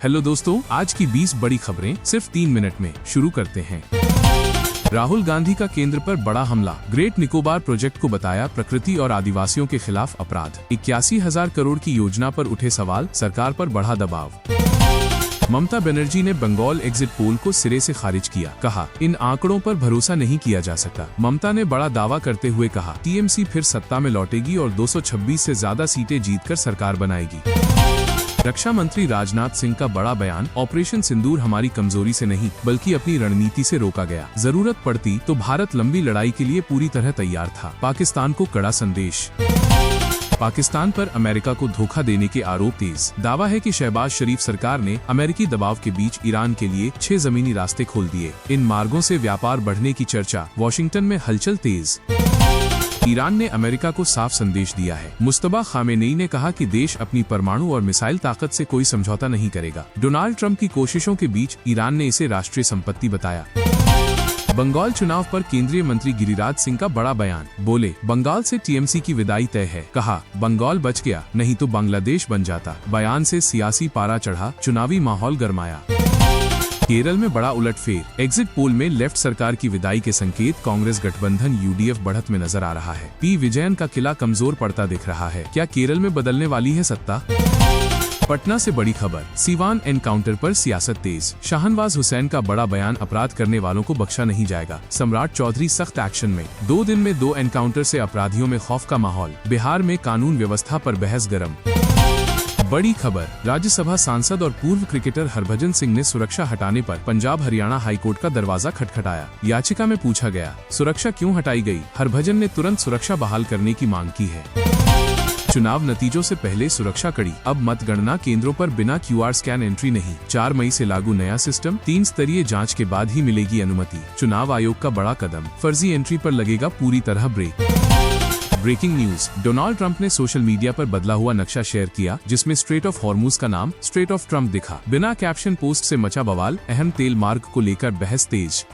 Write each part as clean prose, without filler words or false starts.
Hello दोस्तों, आज की 20 बड़ी खबरें सिर्फ 3 मिनट में शुरू करते हैं। राहुल गांधी का केंद्र पर बड़ा हमला, ग्रेट निकोबार प्रोजेक्ट को बताया प्रकृति और आदिवासियों के खिलाफ अपराध। 81,000 करोड़ की योजना पर उठे सवाल, सरकार पर बढ़ा दबाव। ममता बनर्जी ने बंगाल एग्जिट पोल को सिरे से खारिज किया, कहा इन आंकड़ों पर भरोसा नहीं किया जा सकता। ममता ने बड़ा दावा करते हुए कहा टीएमसी फिर सत्ता में लौटेगी और 226 से ज्यादा सीटें जीतकर सरकार बनाएगी। रक्षा मंत्री राजनाथ सिंह का बड़ा बयान, ऑपरेशन सिंदूर हमारी कमजोरी से नहीं बल्कि अपनी रणनीति से रोका गया। जरूरत पड़ती तो भारत लंबी लड़ाई के लिए पूरी तरह तैयार था। पाकिस्तान को कड़ा संदेश। पाकिस्तान पर अमेरिका को धोखा देने के आरोप तेज। दावा है कि शहबाज शरीफ सरकार ने अमेरिकी दबाव के बीच ईरान के लिए 6 जमीनी रास्ते खोल दिए। इन मार्गों से व्यापार बढ़ने की चर्चा, वॉशिंगटन में हलचल तेज। ईरान ने अमेरिका को साफ संदेश दिया है। मुस्तफा खामेनेई ने कहा कि देश अपनी परमाणु और मिसाइल ताकत से कोई समझौता नहीं करेगा। डोनाल्ड ट्रंप की कोशिशों के बीच ईरान ने इसे राष्ट्रीय संपत्ति बताया। बंगाल चुनाव पर केंद्रीय मंत्री गिरिराज सिंह का बड़ा बयान, बोले बंगाल से टीएमसी की विदाई तय है। कहा बंगाल बच गया, नहीं तो बांग्लादेश बन जाता। बयान से सियासी पारा चढ़ा, चुनावी माहौल गरमाया। केरल में बड़ा उलटफेर, एग्जिट पोल में लेफ्ट सरकार की विदाई के संकेत। कांग्रेस गठबंधन यूडीएफ बढ़त में नजर आ रहा है। पी विजयन का किला कमजोर पड़ता दिख रहा है। क्या केरल में बदलने वाली है सत्ता? पटना से बड़ी खबर, सीवान एनकाउंटर पर सियासत तेज। शाहनवाज हुसैन का बड़ा बयान, अपराध करने वालों को बख्शा नहीं जाएगा। सम्राट चौधरी सख्त एक्शन में। 2 दिन में 2 एनकाउंटर से अपराधियों में खौफ का माहौल। बिहार में कानून व्यवस्था पर बहस गरम। बड़ी खबर, राज्यसभा सांसद और पूर्व क्रिकेटर हरभजन सिंह ने सुरक्षा हटाने पर पंजाब हरियाणा हाईकोर्ट का दरवाजा खटखटाया। याचिका में पूछा गया सुरक्षा क्यों हटाई गई। हरभजन ने तुरंत सुरक्षा बहाल करने की मांग की है। चुनाव नतीजों से पहले सुरक्षा कड़ी, अब मतगणना केंद्रों पर बिना क्यूआर स्कैन एंट्री नहीं। 4 मई से लागू नया सिस्टम, 3 स्तरीय जांच के बाद ही मिलेगी अनुमति। चुनाव आयोग का बड़ा कदम, फर्जी एंट्री पर लगेगा पूरी तरह break. Breaking news, Donald Trump ने सोशल मीडिया पर बदला हुआ नक्शा शेयर किया, जिसमें स्ट्रेट ऑफ हॉर्मुज का नाम स्ट्रेट ऑफ ट्रंप दिखा। बिना कैप्शन पोस्ट से मचा बवाल, अहम तेल मार्ग को लेकर बहस तेज।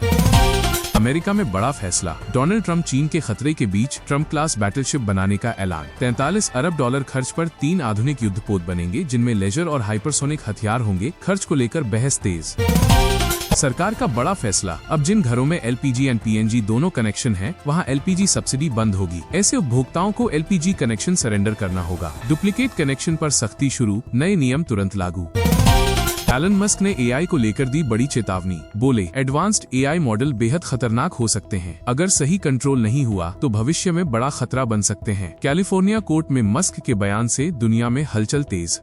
अमेरिका में बड़ा फैसला, डोनाल्ड ट्रंप चीन के खतरे के बीच ट्रंप क्लास बैटलशिप बनाने का ऐलान। $43 अरब खर्च पर 3 आधुनिक युद्धपोत बनेंगे, जिनमें लेजर और हाइपरसोनिक हथियार होंगे। खर्च को लेकर बहस तेज। सरकार का बड़ा फैसला, अब जिन घरों में एलपीजी एंड पीएनजी दोनों कनेक्शन हैं, वहां एलपीजी सब्सिडी बंद होगी। ऐसे उपभोक्ताओं को एलपीजी कनेक्शन सरेंडर करना होगा। डुप्लीकेट कनेक्शन पर सख्ती शुरू, नए नियम तुरंत लागू। एलन मस्क ने एआई को लेकर दी बड़ी चेतावनी, बोले एडवांस्ड एआई मॉडल बेहद खतरनाक हो सकते हैं। अगर सही कंट्रोल नहीं हुआ तो भविष्य में बड़ा खतरा बन सकते हैं। कैलिफोर्निया कोर्ट में मस्क के बयान से दुनिया में हलचल तेज।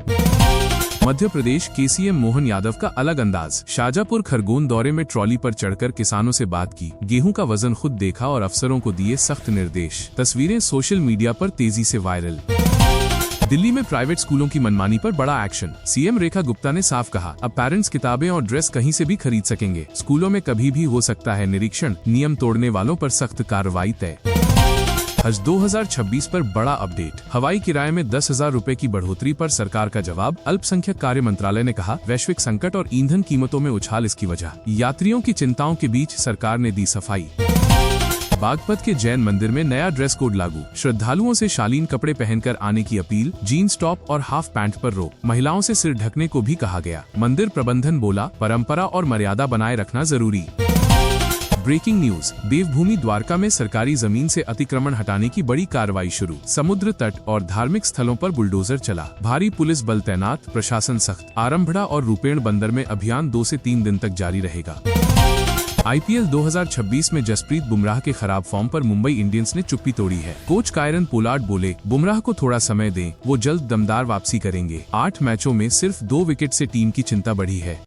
मध्य प्रदेश के सीएम मोहन यादव का अलग अंदाज, शाजापुर खरगोन दौरे में ट्रॉली पर चढ़कर किसानों से बात की। गेहूं का वजन खुद देखा और अफसरों को दिए सख्त निर्देश। तस्वीरें सोशल मीडिया पर तेजी से वायरल। दिल्ली में प्राइवेट स्कूलों की मनमानी पर बड़ा एक्शन, सीएम रेखा गुप्ता ने साफ कहा अब पेरेंट्स किताबें और ड्रेस कहीं से भी खरीद सकेंगे। स्कूलों में कभी भी हो सकता है निरीक्षण, नियम तोड़ने वालों पर सख्त कार्रवाई तय। हज 2026 पर बड़ा अपडेट, हवाई किराए में 10,000 रुपए की बढ़ोतरी पर सरकार का जवाब। अल्पसंख्यक कार्य मंत्रालय ने कहा वैश्विक संकट और ईंधन कीमतों में उछाल इसकी वजह। यात्रियों की चिंताओं के बीच सरकार ने दी सफाई। बागपत के जैन मंदिर में नया ड्रेस कोड लागू, श्रद्धालुओं से शालीन कपड़े पहनकर आने की अपील। जीन्स टॉप और हाफ पैंट पर रोक, महिलाओं से सिर ढकने को भी कहा गया। मंदिर प्रबंधन बोला परंपरा और मर्यादा बनाए रखना जरूरी। ब्रेकिंग न्यूज, देवभूमि द्वारका में सरकारी जमीन से अतिक्रमण हटाने की बड़ी कार्रवाई शुरू। समुद्र तट और धार्मिक स्थलों पर बुलडोजर चला। भारी पुलिस बल तैनात, प्रशासन सख्त। आरंभड़ा और रूपेण बंदर में अभियान 2 से 3 दिन तक जारी रहेगा। आईपीएल 2026 में जसप्रीत बुमराह के खराब फॉर्म पर मुंबई इंडियंस ने चुप्पी तोड़ी है। कोच कायरन पोलार्ड बोले बुमराह को थोड़ा समय दें, वो जल्द दमदार वापसी करेंगे। 8 मैचों में सिर्फ 2 विकेट से टीम की चिंता बढ़ी है।